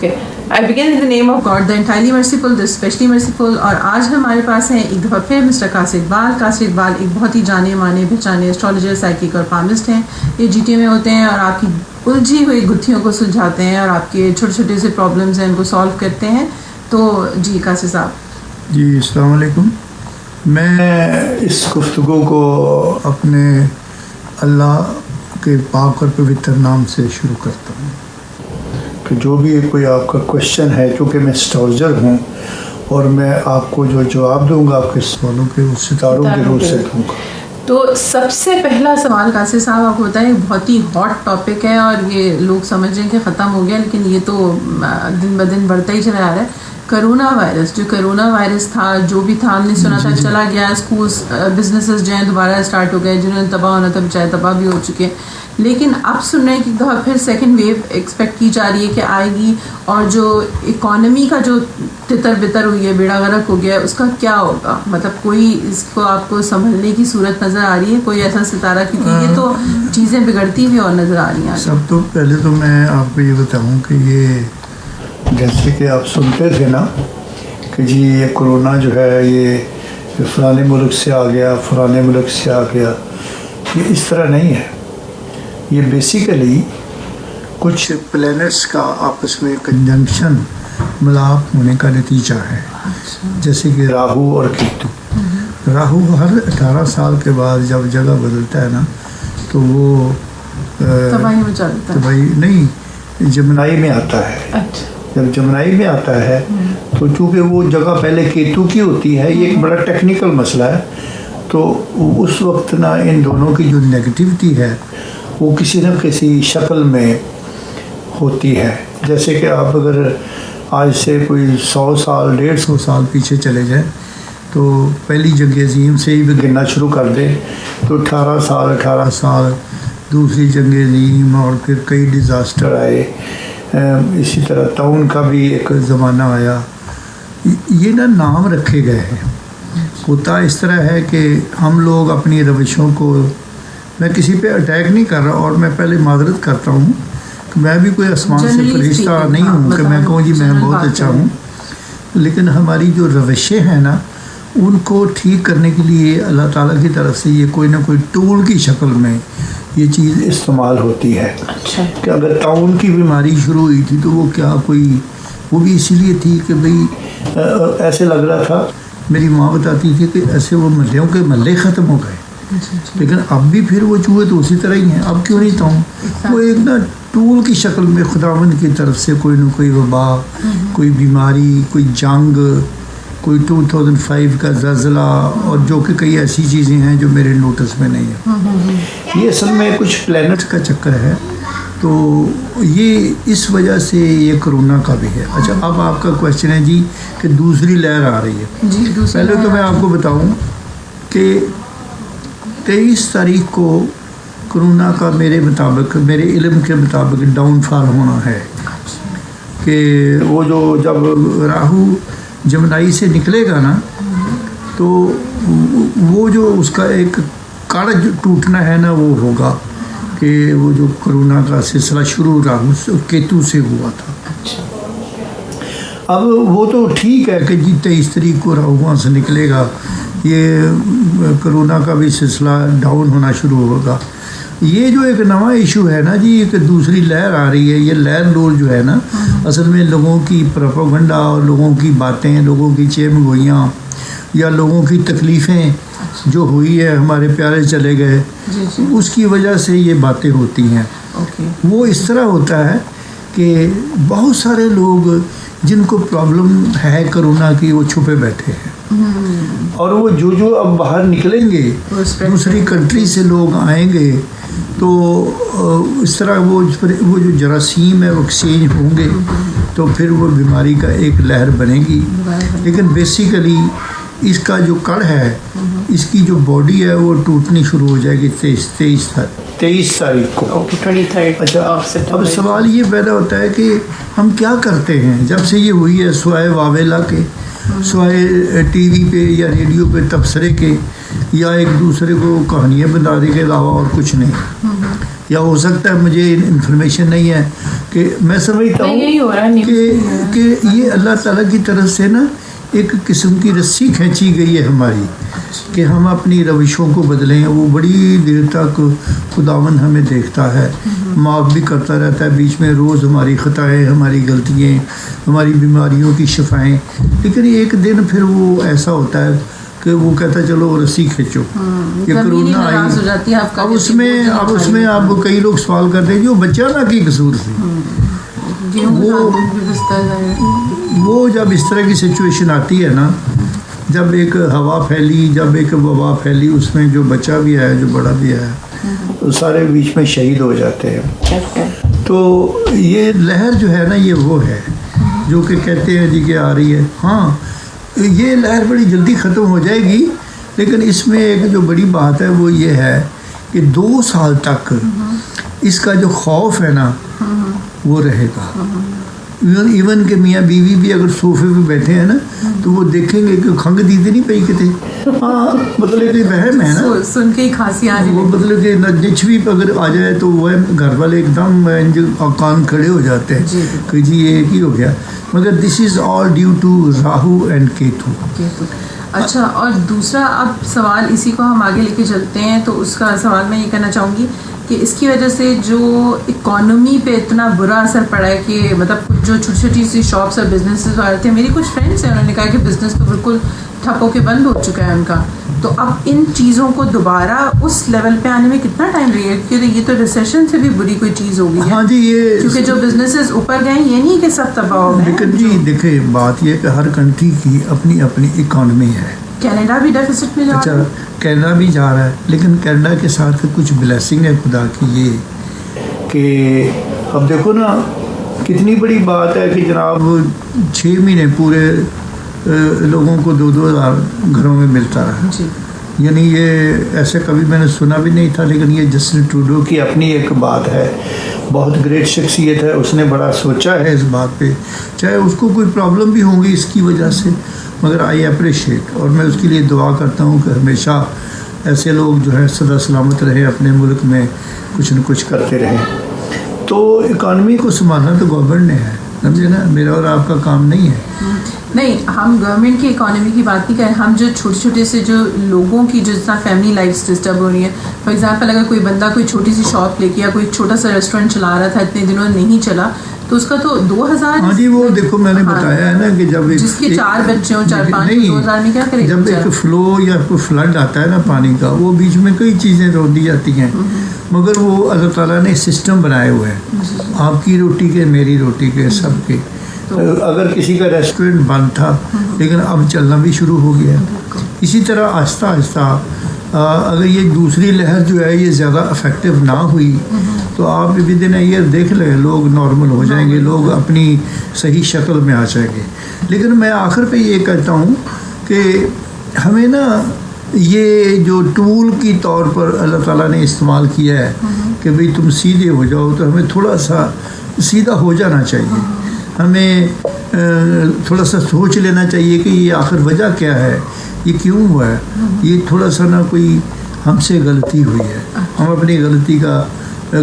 Okay. I begin in the name of God, the entirely merciful, the especially merciful. اور آج ہمارے پاس ہیں ایک دفعہ پھر مسٹر قاصر اقبال. قاصر اقبال ایک بہت ہی جانے مانے پہچانے اسٹرالوجر، سائیکک اور پامسٹ ہیں. یہ جی ٹی میں ہوتے ہیں اور آپ کی الجھی ہوئی گتھیوں کو سلجھاتے ہیں اور آپ کے چھوٹے چھوٹے سے پرابلمس ہیں ان کو سالو کرتے ہیں. تو جی قاصر صاحب. جی السلام علیکم. میں اس گفتگو کو اپنے اللہ کے پاک اور پوتر نام سے شروع کرتا ہوں کہ جو بھی کوئی آپ کا کوشچن ہے، چونکہ میں اسٹرالوجر ہوں اور میں آپ کو جو جواب دوں گا آپ کے سوالوں کے وہ ستاروں کے روح سے دوں گا. تو سب سے پہلا سوال قاصر صاحب آپ کو بتائیں، بہت ہی ہاٹ ٹاپک ہے اور یہ لوگ سمجھ رہے ہیں کہ ختم ہو گیا، لیکن یہ تو دن بدن بڑھتا ہی چلا آ رہا ہے. کرونا وائرس، جو کرونا وائرس تھا، جو بھی تھا ہم نے سنا تھا چلا گیا، اسکولس بزنسز جو ہیں دوبارہ اسٹارٹ ہو گئے، جنہوں نے تباہ ہونا تھا بچائے تباہ بھی ہو چکے. لیکن اب سن رہے ہیں کہ ایک دفعہ پھر سیکنڈ ویو ایکسپیکٹ کی جا رہی ہے کہ آئے گی، اور جو اکانومی کا جو تتر بتر ہوئی ہے، بیڑا غرق ہو گیا ہے، اس کا کیا ہوگا؟ مطلب کوئی اس کو آپ کو سنبھلنے کی صورت نظر آ رہی ہے، کوئی ایسا ستارہ؟ کیونکہ یہ تو چیزیں بگڑتی ہوئی اور نظر آ رہی ہیں. سب تو پہلے تو میں آپ کو یہ بتاؤں کہ یہ جیسے کہ آپ سنتے تھے نا کہ جی یہ کرونا جو ہے یہ فلانے ملک سے آ گیا، فلانے ملک سے آ گیا، یہ اس طرح نہیں ہے. یہ بیسیکلی کچھ پلینٹس کا آپس میں کنجنکشن ملاپ ہونے کا نتیجہ ہے. جیسے کہ راہو اور کیتو. راہو ہر 18 سال کے بعد جب جگہ بدلتا ہے نا تو وہ تباہی نہیں، جمنائی میں آتا ہے. جب جمنائی میں آتا ہے تو چونکہ وہ جگہ پہلے کیتو کی ہوتی ہے، یہ ایک بڑا ٹیکنیکل مسئلہ ہے. تو اس وقت نا ان دونوں کی جو نیگیٹیوٹی ہے وہ کسی نہ کسی شکل میں ہوتی ہے. جیسے کہ آپ اگر آج سے کوئی 100 سال 150 سال پیچھے چلے جائیں تو پہلی جنگ عظیم سے ہی بھی گننا شروع کر دیں تو 18 سال دوسری جنگ عظیم، اور پھر کئی ڈیزاسٹر آئے. اسی طرح ٹاؤن کا بھی ایک زمانہ آیا. یہ نا نام رکھے گئے ہیں. ہوتا اس طرح ہے کہ ہم لوگ اپنی روشوں کو، میں کسی پہ اٹیک نہیں کر رہا، اور میں پہلے معذرت کرتا ہوں کہ میں بھی کوئی آسمان سے فرشتہ نہیں ہوں کہ میں کہوں جی میں بہت اچھا ہوں. لیکن ہماری جو روشیں ہیں نا ان کو ٹھیک کرنے کے لیے اللہ تعالیٰ کی طرف سے یہ کوئی نہ کوئی ٹول کی شکل میں یہ چیز استعمال ہوتی ہے. کہ اگر ٹاؤن کی بیماری شروع ہوئی تھی تو وہ کیا کوئی، وہ بھی اسی لیے تھی کہ بھئی ایسے لگ رہا تھا، میری ماں بتاتی تھی کہ ایسے وہ محلوں کے محلے ختم ہو گئے. لیکن اب بھی پھر وہ چوہے تو اسی طرح ہی ہیں. اب کیوں نہیں ٹاؤن؟ وہ ایک نا ٹول کی شکل میں خداوند کی طرف سے کوئی نہ کوئی وبا، کوئی بیماری، کوئی جنگ، کوئی 2005 کا زلزلہ، اور جو کہ کئی ایسی چیزیں ہیں جو میرے نوٹس میں نہیں ہیں. یہ اصل میں کچھ پلینٹس کا چکر ہے. تو یہ اس وجہ سے یہ کرونا کا بھی ہے. اچھا اب آپ کا کوشچن ہے جی کہ دوسری لہر آ رہی ہے. پہلے تو میں آپ کو بتاؤں کہ 23 تاریخ کو کرونا کا میرے مطابق، میرے علم کے مطابق ڈاؤن فال ہونا ہے. کہ وہ جو جب راہو جمنائی سے نکلے گا نا تو وہ جو اس کا ایک کڑ ٹوٹنا ہے نا وہ ہوگا کہ وہ جو کرونا کا سلسلہ شروع راہو کیتو سے ہوا تھا. اب وہ تو ٹھیک ہے کہ جی 23 تاریخ کو راہو وہاں سے نکلے گا، یہ کرونا کا بھی سلسلہ ڈاؤن ہونا شروع ہوگا. یہ جو ایک نواں ایشو ہے نا جی، ایک دوسری لہر آ رہی ہے. یہ لہر لور جو ہے نا اصل میں لوگوں کی پروپیگنڈا اور لوگوں کی باتیں، لوگوں کی چیم گوئیاں یا لوگوں کی تکلیفیں جو ہوئی ہے، ہمارے پیارے چلے گئے، اس کی وجہ سے یہ باتیں ہوتی ہیں. وہ اس طرح ہوتا ہے کہ بہت سارے لوگ جن کو پرابلم ہے کرونا کی وہ چھپے بیٹھے ہیں، اور وہ جو اب باہر نکلیں گے دوسری کنٹری سے لوگ آئیں گے تو اس طرح وہ جو جراثیم ہے وہ ایکسچینج ہوں گے تو پھر وہ بیماری کا ایک لہر بنے گی. لیکن بیسیکلی اس کا جو کڑ ہے، اس کی جو باڈی ہے وہ ٹوٹنی شروع ہو جائے گی 23 تاریخ کو. اچھا اب سوال یہ پیدا ہوتا ہے کہ ہم کیا کرتے ہیں جب سے یہ ہوئی ہے، سوائے واویلا کے، سوائے ٹی وی پہ یا ریڈیو پہ تبصرے کے یا ایک دوسرے کو کہانیاں بتا دے کے علاوہ اور کچھ نہیں. یا ہو سکتا ہے مجھے انفارمیشن نہیں ہے کہ میں سمجھتا ہوں کہ یہ اللہ تعالیٰ کی طرف سے نا ایک قسم کی رسی کھینچی گئی ہے ہماری کہ ہم اپنی روشوں کو بدلیں. وہ بڑی دیر تک خداوند ہمیں دیکھتا ہے, معاف بھی کرتا رہتا ہے بیچ میں, روز ہماری خطائیں, ہماری غلطیاں, ہماری بیماریوں کی شفائیں, لیکن ایک دن پھر وہ ایسا ہوتا ہے کہ وہ کہتا ہے چلو رسی کھینچو. یہ کرونا آئی, اب اس میں آپ کئی لوگ سوال کرتے ہیں جو بچہ نا کی قصور تھی. وہ جب اس طرح کی سچویشن آتی ہے نا, جب ایک ہوا پھیلی, جب ایک وبا پھیلی, اس میں جو بچہ بھی آیا جو بڑا بھی آیا, تو سارے بیچ میں شہید ہو جاتے ہیں. تو یہ لہر جو ہے نا یہ وہ ہے جو کہ کہتے ہیں جی کہ آ رہی ہے. ہاں یہ لہر بڑی جلدی ختم ہو جائے گی, لیکن اس میں ایک جو بڑی بات ہے وہ یہ ہے کہ 2 سال تک اس کا جو خوف ہے نا وہ رہے گا. ایون کہ میاں بیوی بھی اگر صوفے پہ بیٹھے ہیں نا تو وہ دیکھیں گے کہ کھنگ دیتے نہیں پئی کتے. ہاں مطلب کہ وہم ہے نا, سن کے ہی کھانسی آ رہی ہے. وہ مطلب کہ نچ بھی اگر آ جائے تو وہ گھر والے ایک دم کان کھڑے ہو جاتے ہیں کہ جی یہ ایک ہی ہو گیا. مگر دس از all due to rohu and کیتو. اچھا, اور دوسرا اب سوال اسی کو ہم آگے لے کے چلتے ہیں. تو اس کا سوال میں یہ کہنا چاہوں گی کہ اس کی وجہ سے جو اکانومی پہ اتنا برا اثر پڑا ہے کہ مطلب جو چھوٹی چھوٹی سی شاپس اور بزنسز والے تھے, میری کچھ فرینڈس ہیں, انہوں نے کہا کہ بزنس تو بالکل ٹھپ ہو کے بند ہو چکا ہے ان کا. تو اب ان چیزوں کو دوبارہ اس لیول پہ آنے میں کتنا ٹائم لگے گا, کیونکہ یہ تو ریسیشن سے بھی بری کوئی چیز ہوگی. ہاں جی, یہ کیونکہ جو بزنسز اوپر گئے یہ نہیں کہ سب تباہ ہو گئے. لیکن جی دیکھیں بات یہ کہ ہر کنٹری کی اپنی اپنی اکانومی ہے. کینیڈا بھی ڈیفیسٹ میں جا رہا ہے. اچھا کینیڈا بھی جا رہا ہے, لیکن کینیڈا کے ساتھ کچھ بلیسنگ ہے خدا کی یہ کہ اب دیکھو نا کتنی بڑی بات ہے کہ جناب 6 مہینے پورے لوگوں کو 2,000 گھروں میں ملتا رہا. یعنی یہ ایسے کبھی میں نے سنا بھی نہیں تھا. لیکن یہ جسٹن ٹروڈو کی اپنی ایک بات ہے, بہت گریٹ شخصیت ہے, اس نے بڑا سوچا ہے اس بات پہ, چاہے اس کو کوئی پرابلم بھی ہوں گی اس کی وجہ سے, مگر آئی اپریشیٹ. اور میں اس کے لیے دعا کرتا ہوں کہ ہمیشہ ایسے لوگ جو ہے سدا سلامت رہے, اپنے ملک میں کچھ نہ کچھ کرتے رہیں. تو اکانومی کو سنبھالنا تو گورنمنٹ نے ہے, سمجھے نا, میرا اور آپ کا کام نہیں ہے. نہیں, ہم گورنمنٹ کی اکانومی کی بات نہیں کریں, ہم جو چھوٹے چھوٹے سے جو لوگوں کی جو جتنا فیملی لائف ڈسٹرب ہو رہی ہے. فار ایگزامپل اگر کوئی بندہ کوئی چھوٹی سی شاپ لے کے یا کوئی چھوٹا سا ریسٹورینٹ چلا رہا تھا, اتنے دنوں نہیں چلا, تو اس کا تو 2,000. ہاں جی, وہ دیکھو میں نے بتایا ہے نا کہ جب جس کے 4 بچے ہوں 4-5 2,000 میں کیا کرے. جب ایک فلو یا کوئی فلڈ آتا ہے نا پانی کا, وہ بیچ میں کئی چیزیں روک دی جاتی ہیں, مگر وہ اللہ تعالیٰ نے سسٹم بنائے ہوئے ہیں, آپ کی روٹی کے, میری روٹی کے, سب کے. اگر کسی کا ریسٹورینٹ بند تھا لیکن اب چلنا بھی شروع ہو گیا. اسی طرح آہستہ آہستہ اگر یہ دوسری لہر جو ہے یہ زیادہ افیکٹو نہ ہوئی تو آپ بھی دن یہ دیکھ لیں لوگ نارمل ہو جائیں گے, لوگ اپنی صحیح شکل میں آ جائیں گے. لیکن میں آخر پہ یہ کہتا ہوں کہ ہمیں نا یہ جو ٹول کی طور پر اللہ تعالیٰ نے استعمال کیا ہے کہ بھئی تم سیدھے ہو جاؤ, تو ہمیں تھوڑا سا سیدھا ہو جانا چاہیے. ہمیں تھوڑا سا سوچ لینا چاہیے کہ یہ آخر وجہ کیا ہے, یہ کیوں ہوا ہے. یہ تھوڑا سا نا کوئی ہم سے غلطی ہوئی ہے, ہم اپنی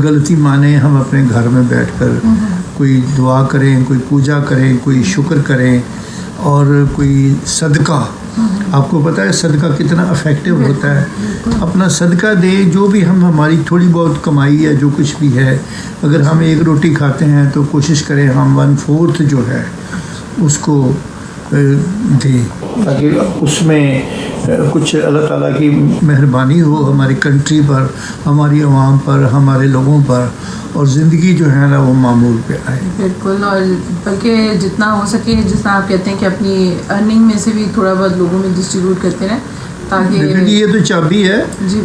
غلطی مانیں, ہم اپنے گھر میں بیٹھ کر کوئی دعا کریں, کوئی پوجا کریں, کوئی شکر کریں, اور کوئی صدقہ. آپ کو پتہ ہے صدقہ کتنا افیکٹو ہوتا ہے. اپنا صدقہ دیں, جو بھی ہماری تھوڑی بہت کمائی ہے, جو کچھ بھی ہے, اگر ہم 1 روٹی کھاتے ہیں تو کوشش کریں ہم 1/4 جو ہے اس کو دیں, تاکہ اس میں کچھ اللہ تعالیٰ کی مہربانی ہو ہماری کنٹری پر, ہماری عوام پر, ہمارے لوگوں پر, اور زندگی جو ہے نا وہ معمول پہ آئے. بالکل, اور بلکہ جتنا ہو سکے, جس طرح آپ کہتے ہیں کہ اپنی ارننگ میں سے بھی تھوڑا بہت لوگوں میں ڈسٹریبیوٹ کرتے رہیں تاکہ. لیکن یہ تو چابی ہے.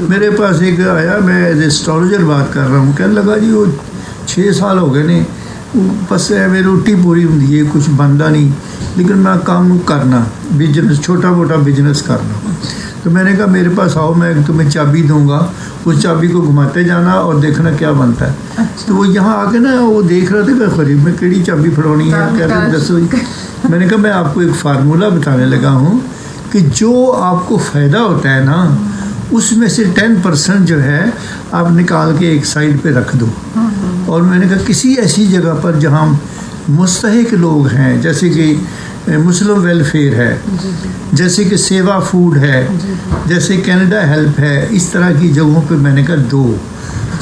میرے پاس ایک آیا, میں ایز اے اسٹرالوجر بات کر رہا ہوں, کہنے لگا جی وہ 6 سال ہو گئے نے, بس میری روٹی پوری ہوں, یہ کچھ بنتا نہیں, لیکن میں کام کرنا, بزنس, چھوٹا موٹا بزنس کرنا. تو میں نے کہا میرے پاس آؤ, میں تمہیں چابی دوں گا, اس چابی کو گھماتے جانا اور دیکھنا کیا بنتا ہے. تو وہ یہاں آ کے نا وہ دیکھ رہا تھا کہ قریب میں کیڑی چابی پھڑونی ہے, کہتے دسو. میں نے کہا میں آپ کو ایک فارمولہ بتانے لگا ہوں کہ جو آپ کو فائدہ ہوتا ہے نا اس میں سے 10% جو ہے آپ نکال کے ایک سائڈ پہ رکھ دو. اور میں نے کہا کسی ایسی جگہ پر جہاں مستحق لوگ ہیں، جیسے کہ مسلم ویلفیئر ہے، جیسے کہ سیوا فوڈ ہے، جیسے کینیڈا ہیلپ ہے، اس طرح کی جگہوں پہ میں نے کہا دو.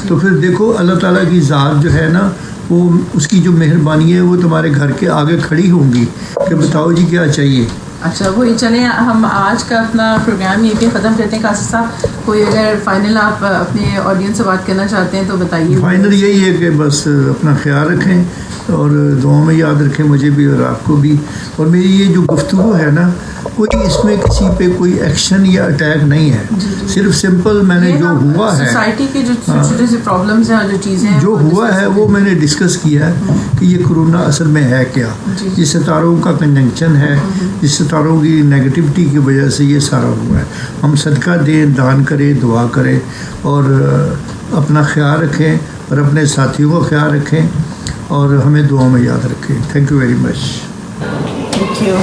تو پھر دیکھو اللہ تعالیٰ کی ذات جو ہے نا، وہ اس کی جو مہربانی ہے وہ تمہارے گھر کے آگے کھڑی ہوں گی کہ بتاؤ جی کیا چاہیے. اچھا وہی چلیں ہم آج کا اپنا پروگرام یہیں پہ ختم کرتے ہیں. قاصد صاحب کوئی اگر فائنل آپ اپنے آڈینس سے بات کرنا چاہتے ہیں تو بتائیے. فائنل یہی ہے کہ بس اپنا خیال رکھیں اور دعاؤں میں یاد رکھیں مجھے بھی اور آپ کو بھی. اور میری یہ جو گفتگو ہے نا، کوئی اس میں کسی پہ کوئی ایکشن یا اٹیک نہیں ہے، صرف سمپل میں نے جو ہوا ہے سوسائٹی کے جو چھوٹے سے پرابلمس ہیں اور جو چیزیں جو ہوا ہے وہ میں نے ڈسکس کیا ہے کہ یہ کرونا اصل میں ہے کیا. یہ ستاروں کا کنجنکشن ہے، اس ستاروں کی نیگیٹیوٹی کی وجہ سے یہ سارا ہوا ہے. ہم صدقہ دیں، دان کریں، دعا کریں اور اپنا خیال رکھیں اور اپنے ساتھیوں کا خیال رکھیں اور ہمیں دعاؤں میں یاد رکھیں. Thank you very much. Thank you.